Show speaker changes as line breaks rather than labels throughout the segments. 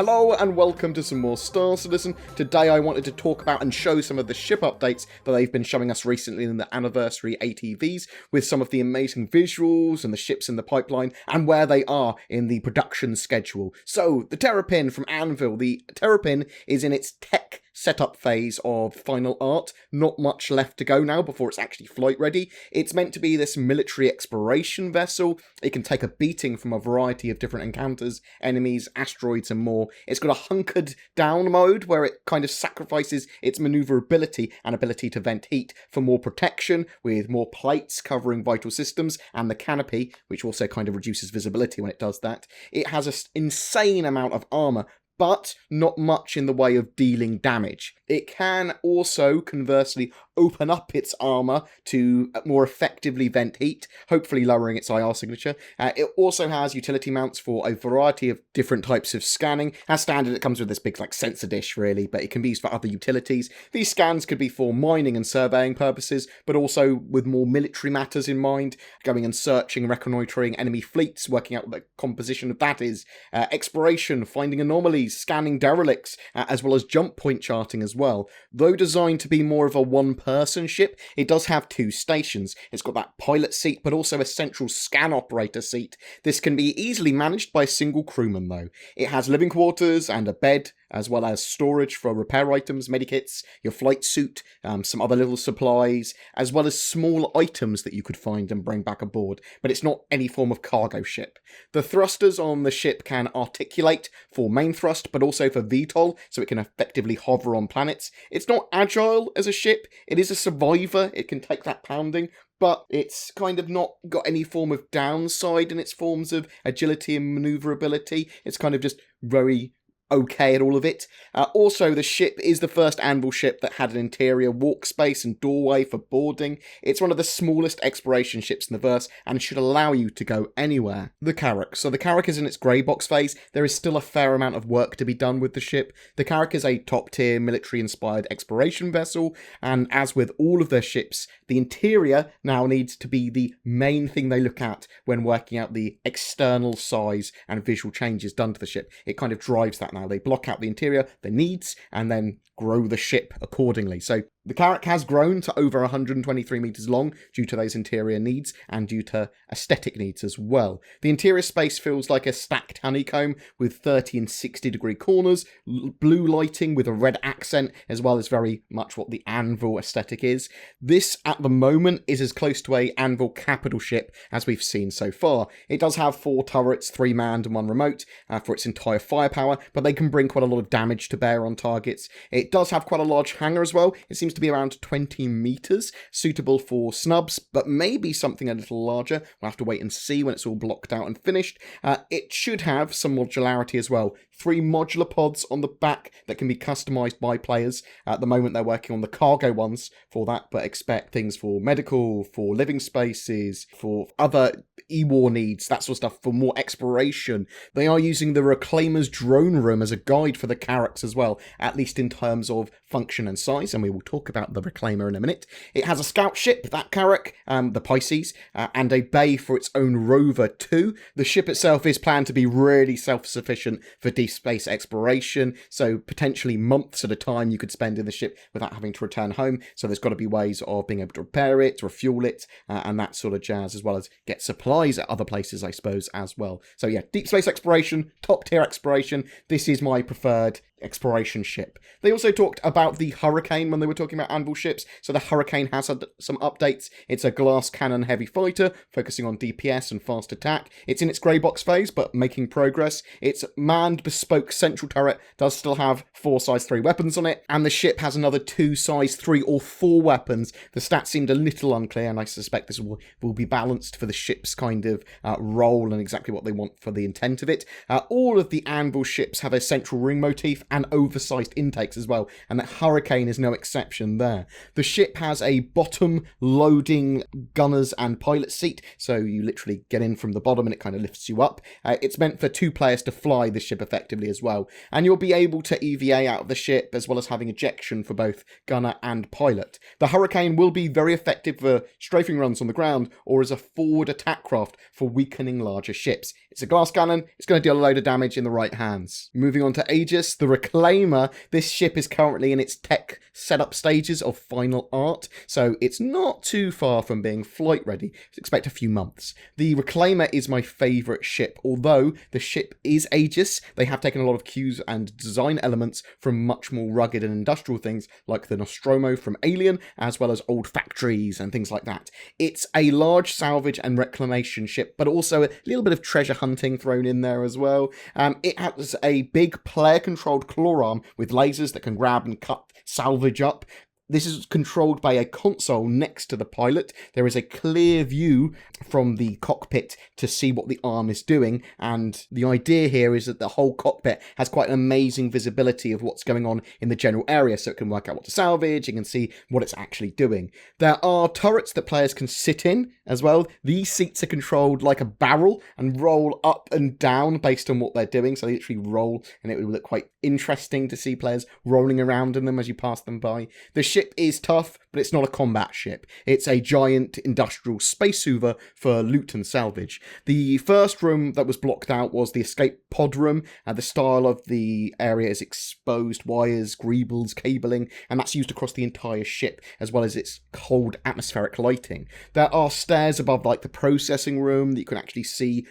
Hello and welcome to some more Star Citizen. Today I wanted to talk about and show some of the ship updates that they've been showing us recently in the anniversary ATVs, with some of the amazing visuals and the ships in the pipeline and where they are in the production schedule. So, the Terrapin from Anvil. The Terrapin is in its tech setup phase of final art. Not much left to go now before it's actually flight ready. It's meant to be this military exploration vessel. It can take a beating from a variety of different encounters, enemies, asteroids and more. It's got a hunkered down mode where it kind of sacrifices its maneuverability and ability to vent heat for more protection, with more plates covering vital systems and the canopy, which also kind of reduces visibility when it does that. It has an insane amount of armour, but not much in the way of dealing damage. It can also, conversely, open up its armour to more effectively vent heat, hopefully lowering its IR signature. It also has utility mounts for a variety of different types of scanning. As standard, it comes with this big sensor dish, really, but it can be used for other utilities. These scans could be for mining and surveying purposes, but also with more military matters in mind, going and searching, reconnoitring enemy fleets, working out what the composition of that is, exploration, finding anomalies, scanning derelicts, as well as jump point charting as well. Though designed to be more of a one-person ship, it does have two stations. It's got that pilot seat, but also a central scan operator seat. This can be easily managed by a single crewman, though. It has living quarters and a bed, as well as storage for repair items, medikits, your flight suit, some other little supplies, as well as small items that you could find and bring back aboard, but it's not any form of cargo ship. The thrusters on the ship can articulate for main thrust, but also for VTOL, so it can effectively hover on planets. It's not agile as a ship, it is a survivor, it can take that pounding, but it's kind of not got any form of downside in its forms of agility and maneuverability. It's kind of just very okay at all of it. Also, the ship is the first Anvil ship that had an interior walk space and doorway for boarding. It's one of the smallest exploration ships in the verse and should allow you to go anywhere. The Carrack. So the Carrack is in its grey box phase. There is still a fair amount of work to be done with the ship. The Carrack is a top-tier military-inspired exploration vessel, and as with all of their ships, the interior now needs to be the main thing they look at when working out the external size and visual changes done to the ship. It kind of drives that now. They block out the interior, the needs, and then grow the ship accordingly. So the Carrack has grown to over 123 metres long due to those interior needs and due to aesthetic needs as well. The interior space feels like a stacked honeycomb with 30 and 60 degree corners, blue lighting with a red accent, as well as very much what the Anvil aesthetic is. This, at the moment, is as close to a Anvil capital ship as we've seen so far. It does have 4 turrets, 3 manned and 1 remote, for its entire firepower, but they can bring quite a lot of damage to bear on targets. It does have quite a large hangar as well. It seems to be around 20 metres, suitable for snubs, but maybe something a little larger. We'll have to wait and see when it's all blocked out and finished. It should have some modularity as well. 3 modular pods on the back that can be customised by players. At the moment they're working on the cargo ones for that, but expect things for medical, for living spaces, for other E-war needs, that sort of stuff, for more exploration. They are using the Reclaimer's drone room as a guide for the Carracks as well, at least in terms of function and size, and we will talk about the Reclaimer in a minute. It has a scout ship, that Carrack, the Pisces, and a bay for its own rover too. The ship itself is planned to be really self-sufficient for deep space exploration, so potentially months at a time you could spend in the ship without having to return home, so there's got to be ways of being able to repair it, refuel it, and that sort of jazz, as well as get supplies at other places, I suppose, as well. So yeah, deep space exploration, top tier exploration, this is my preferred exploration ship. They also talked about the Hurricane when they were talking about Anvil ships. So the Hurricane has had some updates. It's a glass cannon heavy fighter, focusing on DPS and fast attack. It's in its grey box phase, but making progress. Its manned bespoke central turret does still have 4 size 3 weapons on it, and the ship has another 2 size 3 or 4 weapons. The stats seemed a little unclear, and I suspect this will be balanced for the ship's kind of role and exactly what they want for the intent of it. All of the Anvil ships have a central ring motif and oversized intakes as well, and that Hurricane is no exception there. The ship has a bottom loading gunners and pilot seat, so you literally get in from the bottom and it kind of lifts you up. It's meant for 2 players to fly the ship effectively as well, and you'll be able to EVA out of the ship as well as having ejection for both gunner and pilot. The Hurricane will be very effective for strafing runs on the ground or as a forward attack craft for weakening larger ships. It's a glass cannon, it's going to deal a load of damage in the right hands. Moving on to Aegis, the Reclaimer. This ship is currently in its tech setup stages of final art, so it's not too far from being flight ready. Expect a few months. The Reclaimer is my favourite ship. Although the ship is Aegis, they have taken a lot of cues and design elements from much more rugged and industrial things like the Nostromo from Alien, as well as old factories and things like that. It's a large salvage and reclamation ship, but also a little bit of treasure hunting thrown in there as well. It has a big player-controlled claw arm with lasers that can grab and cut salvage up. This is controlled by a console next to the pilot. There is a clear view from the cockpit to see what the arm is doing, and the idea here is that the whole cockpit has quite an amazing visibility of what's going on in the general area, so it can work out what to salvage, it can see what it's actually doing. There are turrets that players can sit in as well. These seats are controlled like a barrel and roll up and down based on what they're doing, so they literally roll, and it would look quite interesting to see players rolling around in them as you pass them by. The ship is tough, but it's not a combat ship. It's a giant industrial space hoover for loot and salvage. The first room that was blocked out was the escape pod room. The style of the area is exposed wires, greebles, cabling, and that's used across the entire ship, as well as its cold atmospheric lighting. There are stairs above like the processing room that you can actually see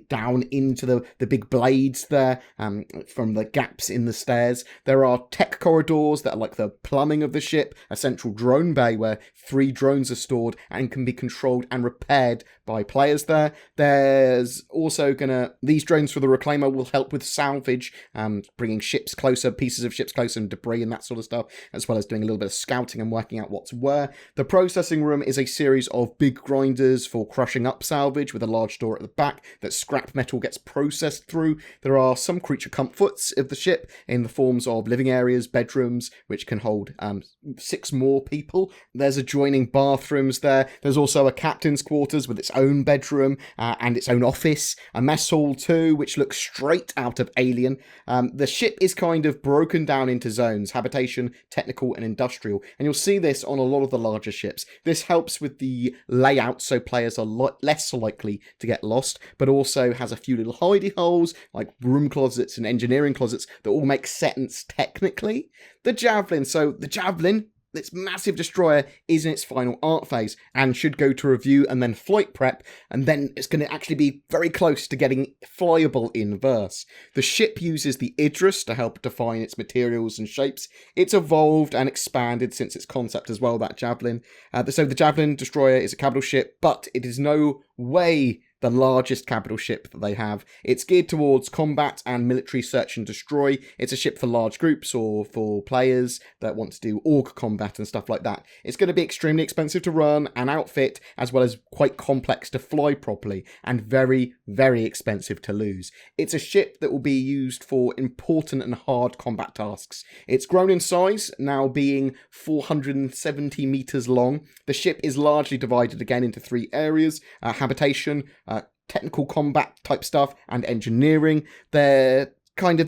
down into the big blades there from the gaps in the stairs. There are tech corridors that are like the plumbing of the ship, a central drone bay where 3 drones are stored and can be controlled and repaired by players there. There's also these drones for the Reclaimer will help with salvage, bringing ships closer, pieces of ships closer, and debris and that sort of stuff, as well as doing a little bit of scouting and working out what's where. The processing room is a series of big grinders for crushing up salvage with a large door at the back that scrap metal gets processed through. There are some creature comforts of the ship in the forms of living areas, bedrooms, which can hold 6 more people. There's adjoining bathrooms there. There's also a captain's quarters with its own bedroom and its own office. A mess hall too, which looks straight out of Alien. The ship is kind of broken down into zones: habitation, technical, and industrial. And you'll see this on a lot of the larger ships. This helps with the layout so players are less likely to get lost, but also has a few little hidey holes like room closets and engineering closets that all make sense technically. The Javelin. So the Javelin, this massive destroyer, is in its final art phase and should go to review and then flight prep, and then it's going to actually be very close to getting flyable in verse. The ship uses the Idris to help define its materials and shapes. It's evolved and expanded since its concept as well, that Javelin. So the Javelin destroyer is a capital ship, but it is no way the largest capital ship that they have. It's geared towards combat and military search and destroy. It's a ship for large groups or for players that want to do orc combat and stuff like that. It's going to be extremely expensive to run and outfit, as well as quite complex to fly properly, and very, very expensive to lose. It's a ship that will be used for important and hard combat tasks. It's grown in size, now being 470 meters long. The ship is largely divided again into 3 areas: habitation, technical combat type stuff, and engineering.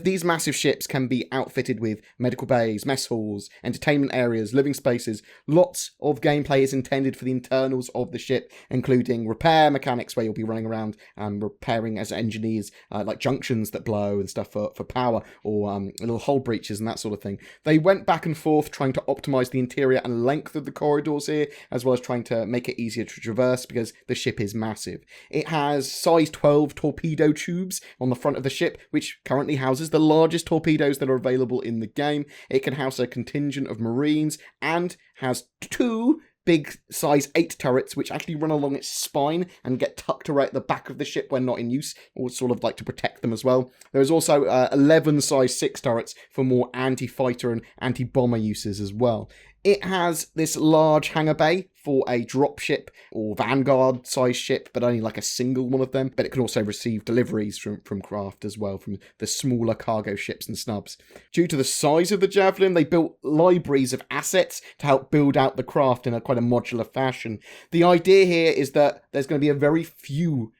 These massive ships can be outfitted with medical bays, mess halls, entertainment areas, living spaces. Lots of gameplay is intended for the internals of the ship, including repair mechanics where you'll be running around and repairing as engineers, like junctions that blow and stuff for power, or little hull breaches and that sort of thing. They went back and forth trying to optimize the interior and length of the corridors here, as well as trying to make it easier to traverse because the ship is massive. It has size 12 torpedo tubes on the front of the ship, which currently houses the largest torpedoes that are available in the game. It can house a contingent of Marines and has 2 big size 8 turrets which actually run along its spine and get tucked right at the back of the ship when not in use, or sort of like to protect them as well. There's also 11 size 6 turrets for more anti-fighter and anti-bomber uses as well. It has this large hangar bay for a dropship or Vanguard size ship, but only like a single one of them. But it can also receive deliveries from craft as well, from the smaller cargo ships and snubs. Due to the size of the Javelin, they built libraries of assets to help build out the craft in a quite a modular fashion. The idea here is that there's going to be a very few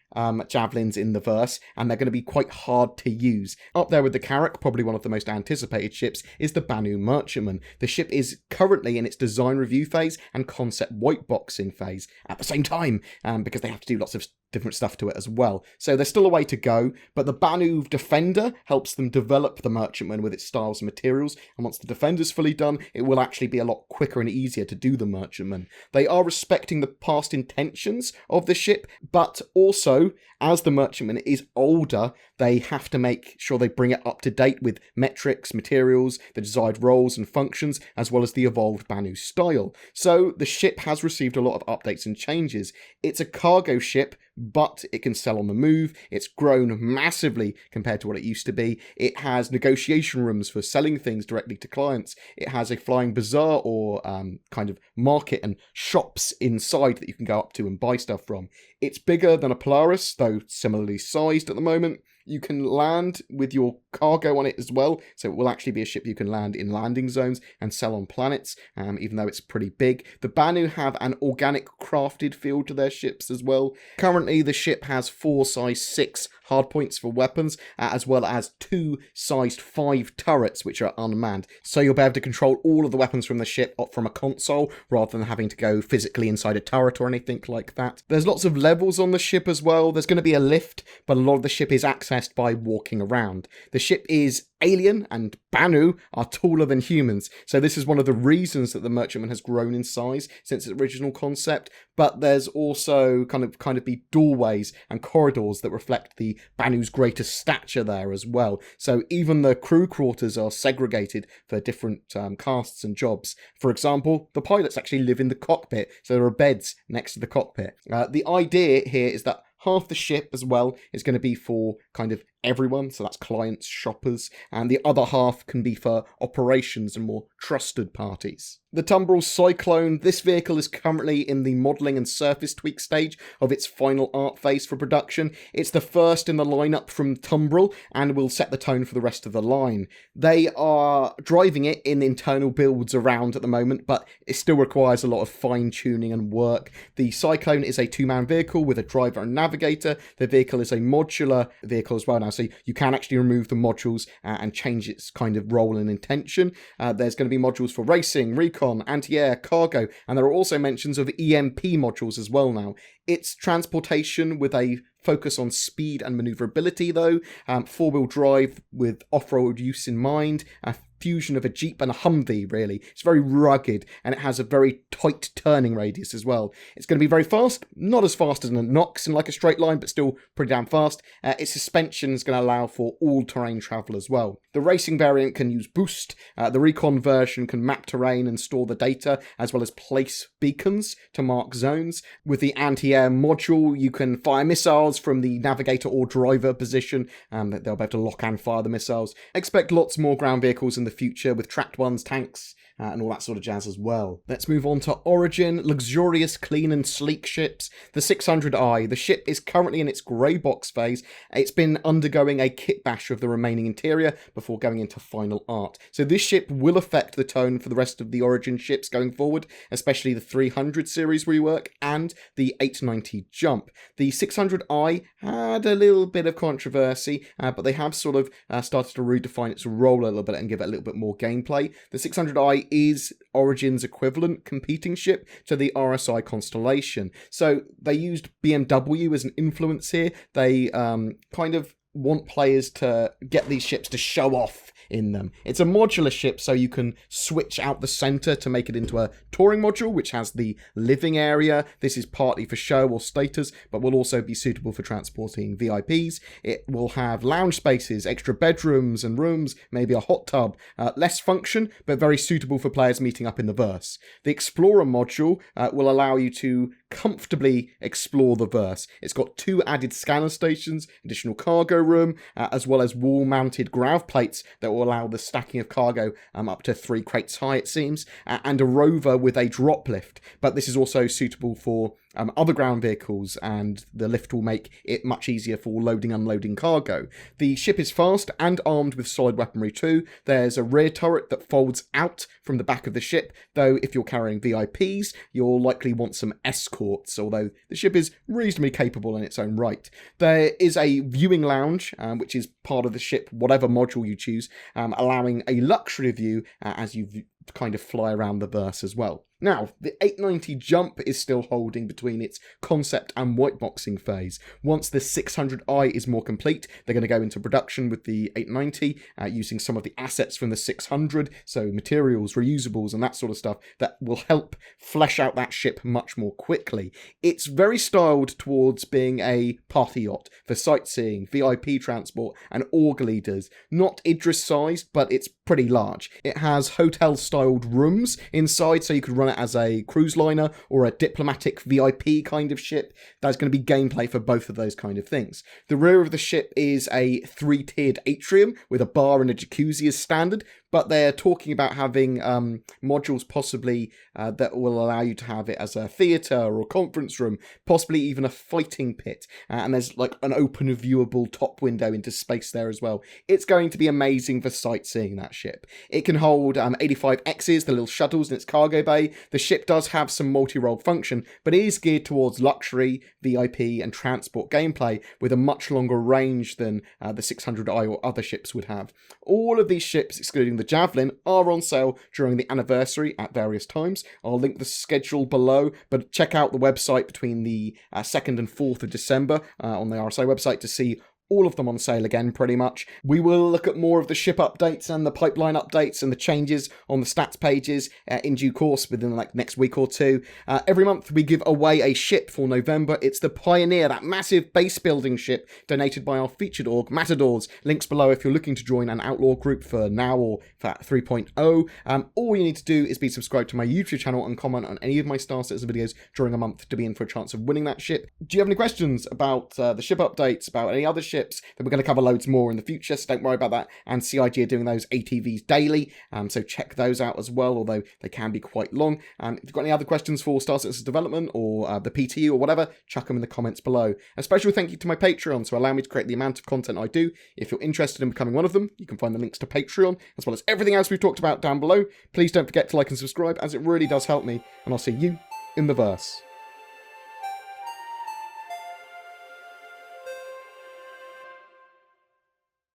Javelins in the verse, and they're going to be quite hard to use. Up there with the Carrack, probably one of the most anticipated ships, is the Banu Merchantman. The ship is currently in its design review phase and concept whiteboxing phase at the same time, because they have to do lots of different stuff to it as well. So there's still a way to go, but the Banu Defender helps them develop the Merchantman with its styles and materials, and once the Defender's fully done, it will actually be a lot quicker and easier to do the Merchantman. They are respecting the past intentions of the ship, but also, as the Merchantman is older, they have to make sure they bring it up to date with metrics, materials, the desired roles and functions, as well as the evolved Banu style. So the ship has received a lot of updates and changes. It's a cargo ship, but it can sell on the move. It's grown massively compared to what it used to be. It has negotiation rooms for selling things directly to clients. It has a flying bazaar or kind of market and shops inside that you can go up to and buy stuff from. It's bigger than a Polaris, though similarly sized at the moment. You can land with your cargo on it as well, so it will actually be a ship you can land in landing zones and sell on planets, even though it's pretty big. The Banu have an organic crafted feel to their ships as well. Currently, the ship has 4 size 6 hardpoints for weapons, as well as 2 sized 5 turrets, which are unmanned. So you'll be able to control all of the weapons from the ship from a console, rather than having to go physically inside a turret or anything like that. There's lots of levels on the ship as well. There's going to be a lift, but a lot of the ship is accessed by walking around. The ship is alien, and Banu are taller than humans, so this is one of the reasons that the Merchantman has grown in size since its original concept. But there's also kind of be doorways and corridors that reflect the Banu's greater stature there as well. So even the crew quarters are segregated for different castes and jobs. For example, the pilots actually live in the cockpit, so there are beds next to the cockpit. The idea here is that half the ship as well is going to be for kind of everyone, so that's clients, shoppers, and the other half can be for operations and more trusted parties. The Tumbrel Cyclone, this vehicle is currently in the modelling and surface tweak stage of its final art phase for production. It's the first in the lineup from Tumbrel and will set the tone for the rest of the line. They are driving it in internal builds around at the moment, but it still requires a lot of fine-tuning and work. The Cyclone is a 2-man vehicle with a driver and navigator. The vehicle is a modular vehicle as well now, so you can actually remove the modules and change its kind of role and intention. There's going to be modules for racing, recon, anti-air, cargo, and there are also mentions of EMP modules as well now. It's transportation with a focus on speed and maneuverability though, 4-wheel drive with off-road use in mind, a fusion of a Jeep and a Humvee really. It's very rugged and it has a very tight turning radius as well. It's going to be very fast, not as fast as a Nox in like a straight line, but still pretty damn fast. Its suspension is going to allow for all-terrain travel as well. The racing variant can use boost, the recon version can map terrain and store the data, as well as place beacons to mark zones. With the anti-air module, you can fire missiles from the navigator or driver position, and they'll be able to lock and fire the missiles. Expect lots more ground vehicles in the future with tracked ones, tanks, and all that sort of jazz as well. Let's move on to Origin. Luxurious, clean and sleek ships. The 600i. The ship is currently in its grey box phase. It's been undergoing a kit bash of the remaining interior before going into final art. So this ship will affect the tone for the rest of the Origin ships going forward, especially the 300 series rework and the 890 jump. The 600i had a little bit of controversy, but they have sort of started to redefine its role a little bit and give it a little bit more gameplay. The 600i is Origin's equivalent competing ship to the RSI Constellation. So they used BMW as an influence here. They kind of want players to get these ships to show off in them. It's a modular ship, so you can switch out the center to make it into a touring module, which has the living area. This is partly for show or status, but will also be suitable for transporting VIPs. It will have lounge spaces, extra bedrooms and rooms, maybe a hot tub. Less function, but very suitable for players meeting up in the verse. The Explorer module will allow you to comfortably explore the verse. It's got 2 added scanner stations, additional cargo room, as well as wall-mounted grav plates that will allow the stacking of cargo up to 3 crates high, it seems, and a rover with a drop lift. But this is also suitable for other ground vehicles, and the lift will make it much easier for loading and unloading cargo. The ship is fast and armed with solid weaponry too. There's a rear turret that folds out from the back of the ship, though if you're carrying VIPs, you'll likely want some escorts, although the ship is reasonably capable in its own right. There is a viewing lounge, which is part of the ship, whatever module you choose, allowing a luxury view as you kind of fly around the verse as well. Now, the 890 jump is still holding between its concept and whiteboxing phase. Once the 600i is more complete, they're going to go into production with the 890, using some of the assets from the 600, so materials, reusables, and that sort of stuff that will help flesh out that ship much more quickly. It's very styled towards being a party yacht for sightseeing, VIP transport, and org leaders. Not Idris-sized, but it's pretty large. It has hotel-styled rooms inside, so you could run it as a cruise liner or a diplomatic VIP kind of ship. There's going to be gameplay for both of those kind of things. The rear of the ship is a 3-tiered atrium with a bar and a jacuzzi as standard, but they're talking about having modules possibly that will allow you to have it as a theatre or a conference room, possibly even a fighting pit. And there's like an open viewable top window into space there as well. It's going to be amazing for sightseeing, that ship. It can hold 85Xs, the little shuttles in its cargo bay. The ship does have some multi-role function, but it is geared towards luxury, VIP, and transport gameplay with a much longer range than the 600i or other ships would have. All of these ships, excluding the Javelin, are on sale during the anniversary at various times. I'll link the schedule below, but check out the website between the 2nd and 4th of December on the RSI website to see all of them on sale again, pretty much. We will look at more of the ship updates and the pipeline updates and the changes on the stats pages in due course within like next week or two. Every month we give away a ship for November. It's the Pioneer, that massive base building ship donated by our featured org, Matadors. Links below if you're looking to join an outlaw group for now or for 3.0. All you need to do is be subscribed to my YouTube channel and comment on any of my Star Citizen videos during a month to be in for a chance of winning that ship. Do you have any questions about the ship updates, about any other ships? Then we're going to cover loads more in the future, so don't worry about that. And CIG are doing those ATVs daily, so check those out as well, although they can be quite long. If you've got any other questions for Star Citizen development or the PTU or whatever, chuck them in the comments below. A special thank you to my Patreon, so allow me to create the amount of content I do. If you're interested in becoming one of them, you can find the links to Patreon, as well as everything else we've talked about down below. Please don't forget to like and subscribe, as it really does help me, and I'll see you in the verse.